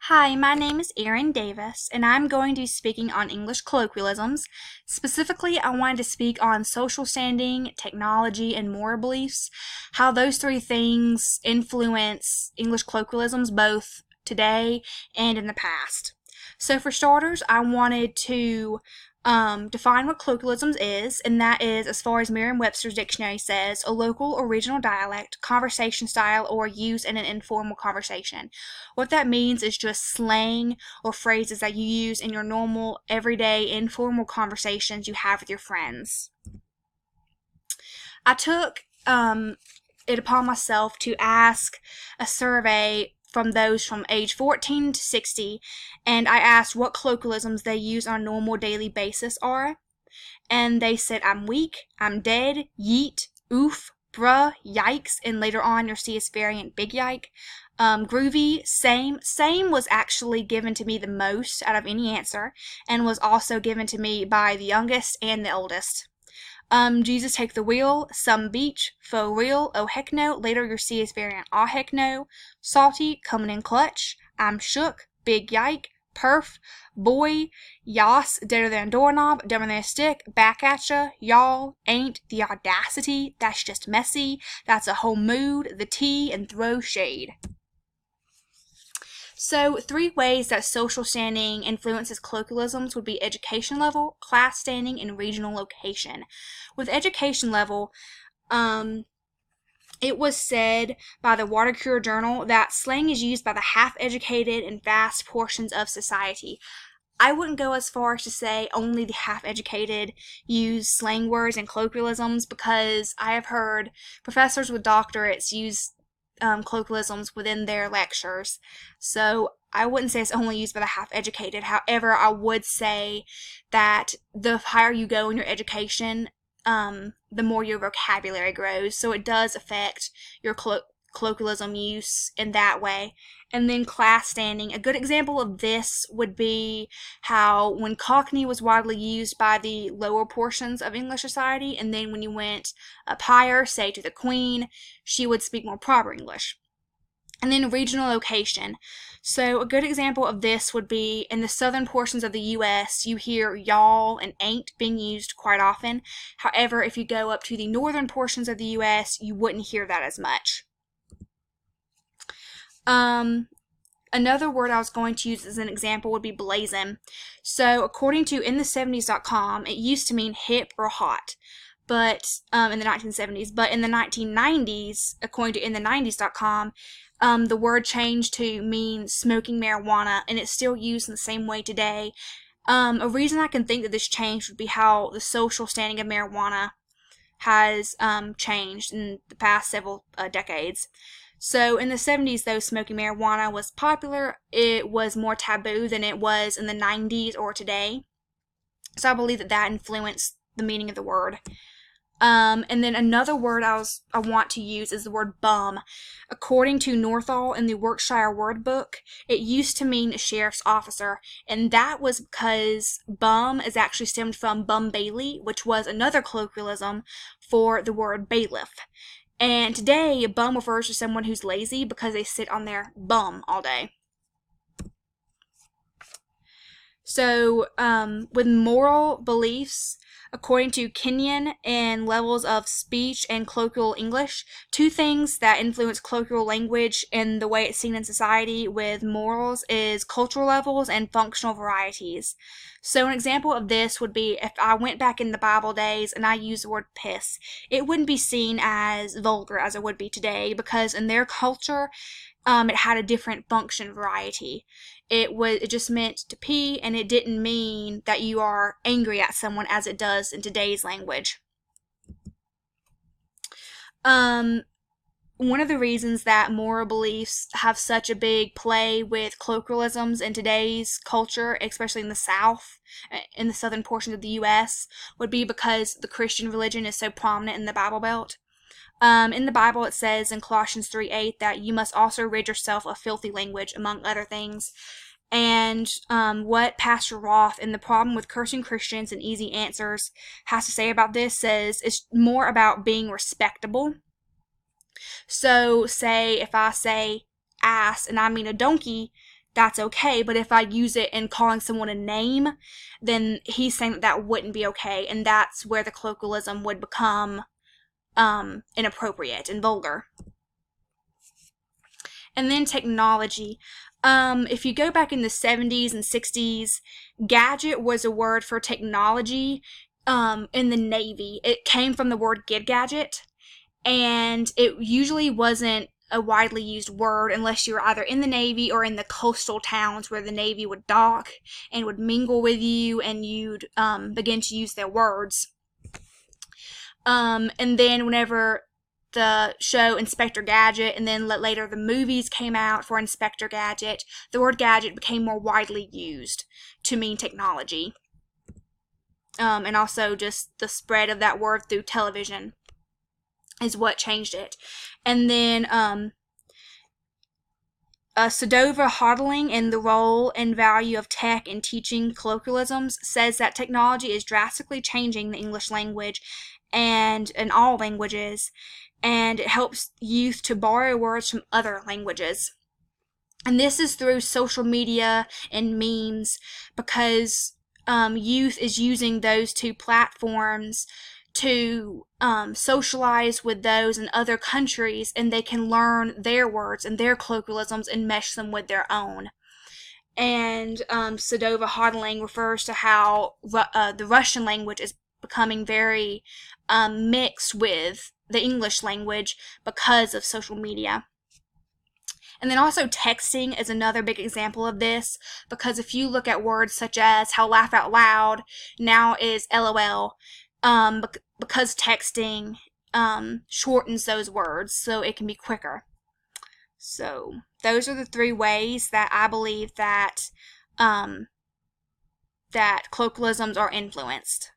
Hi, my name is Erin Davis, and I'm going to be speaking on English colloquialisms. Specifically, I wanted to speak on social standing, technology, and moral beliefs, how those three things influence English colloquialisms both today and in the past. So for starters, I wanted to define what colloquialisms is, and that is, as far as Merriam-Webster's dictionary says, a local or regional dialect, conversation style, or used in an informal conversation. What that means is just slang or phrases that you use in your normal, everyday, informal conversations you have with your friends. I took it upon myself to ask a survey from those from age 14 to 60, and I asked what colloquialisms they use on a normal daily basis are, and they said I'm weak, I'm dead, yeet, oof, bruh, yikes, and later on you'll see its variant big yike. Groovy, same. Same was actually given to me the most out of any answer, and was also given to me by the youngest and the oldest. Jesus take the wheel, some beach, faux real, oh heck no, later you'll see his variant, ah heck no, salty, coming in clutch, I'm shook, big yike, perf, boy, yas, deader than a doorknob, dumber than a stick, back at ya, y'all, ain't, the audacity, that's just messy, that's a whole mood, the tea, and throw shade. So, three ways that social standing influences colloquialisms would be education level, class standing, and regional location. With education level, it was said by the Water Cure Journal that slang is used by the half-educated and vast portions of society. I wouldn't go as far as to say only the half-educated use slang words and colloquialisms, because I have heard professors with doctorates use colloquialisms within their lectures. So I wouldn't say it's only used by the half-educated. However, I would say that the higher you go in your education, the more your vocabulary grows. So it does affect your colloquialism use in that way. And then class standing. A good example of this would be how when Cockney was widely used by the lower portions of English society, and then when you went up higher, say to the Queen, she would speak more proper English. And then regional location. So a good example of this would be in the southern portions of the U.S., you hear y'all and ain't being used quite often. However, if you go up to the northern portions of the U.S., you wouldn't hear that as much. Another word I was going to use as an example would be blazing. So according to inthe70s.com, it used to mean hip or hot, but in the 1970s. But in the 1990s, according to inthe90s.com, the word changed to mean smoking marijuana, and it's still used in the same way today. A reason I can think that this changed would be how the social standing of marijuana has changed in the past several decades. So in the 70s, though smoking marijuana was popular, it was more taboo than it was in the 90s or today. So I believe that that influenced the meaning of the word. And then another word I want to use is the word bum. According to Northall in the Workshire Word Book, it used to mean a sheriff's officer, and that was because bum is actually stemmed from bum bailey, which was another colloquialism for the word bailiff. And today, a bum refers to someone who's lazy because they sit on their bum all day. So, with moral beliefs, according to Kenyon and levels of speech and colloquial English, two things that influence colloquial language and the way it's seen in society with morals is cultural levels and functional varieties. So an example of this would be if I went back in the Bible days and I used the word piss, it wouldn't be seen as vulgar as it would be today, because in their culture, it had a different function variety. It just meant to pee, and it didn't mean that you are angry at someone as it does in today's language. One of the reasons that moral beliefs have such a big play with colloquialisms in today's culture, especially in the South, in the southern portion of the U.S., would be because the Christian religion is so prominent in the Bible Belt. In the Bible, it says in Colossians 3:8 that you must also rid yourself of filthy language, among other things. And what Pastor Roth in The Problem with Cursing Christians and Easy Answers has to say about this says it's more about being respectable. So, say if I say ass and I mean a donkey, that's okay. But if I use it in calling someone a name, then he's saying that that wouldn't be okay, and that's where the colloquialism would become inappropriate and vulgar. And then technology. If you go back in the 70s and 60s, gadget was a word for technology in the Navy. It came from the word gadget, and it usually wasn't a widely used word unless you were either in the Navy or in the coastal towns where the Navy would dock and would mingle with you, and you'd begin to use their words. And then whenever the show Inspector Gadget, and then later the movies came out for Inspector Gadget, the word gadget became more widely used to mean technology. And also just the spread of that word through television is what changed it. And then Sadova Hodling in The Role and Value of Tech in Teaching Colloquialisms says that technology is drastically changing the English language and in all languages, and it helps youth to borrow words from other languages. And this is through social media and memes, because youth is using those two platforms to socialize with those in other countries, and they can learn their words and their colloquialisms and mesh them with their own. And Sadova Hodling refers to how the Russian language is becoming very mixed with the English language because of social media. And then also texting is another big example of this, because if you look at words such as how laugh out loud now is LOL, because texting shortens those words so it can be quicker. So those are the three ways that I believe that that colloquialisms are influenced.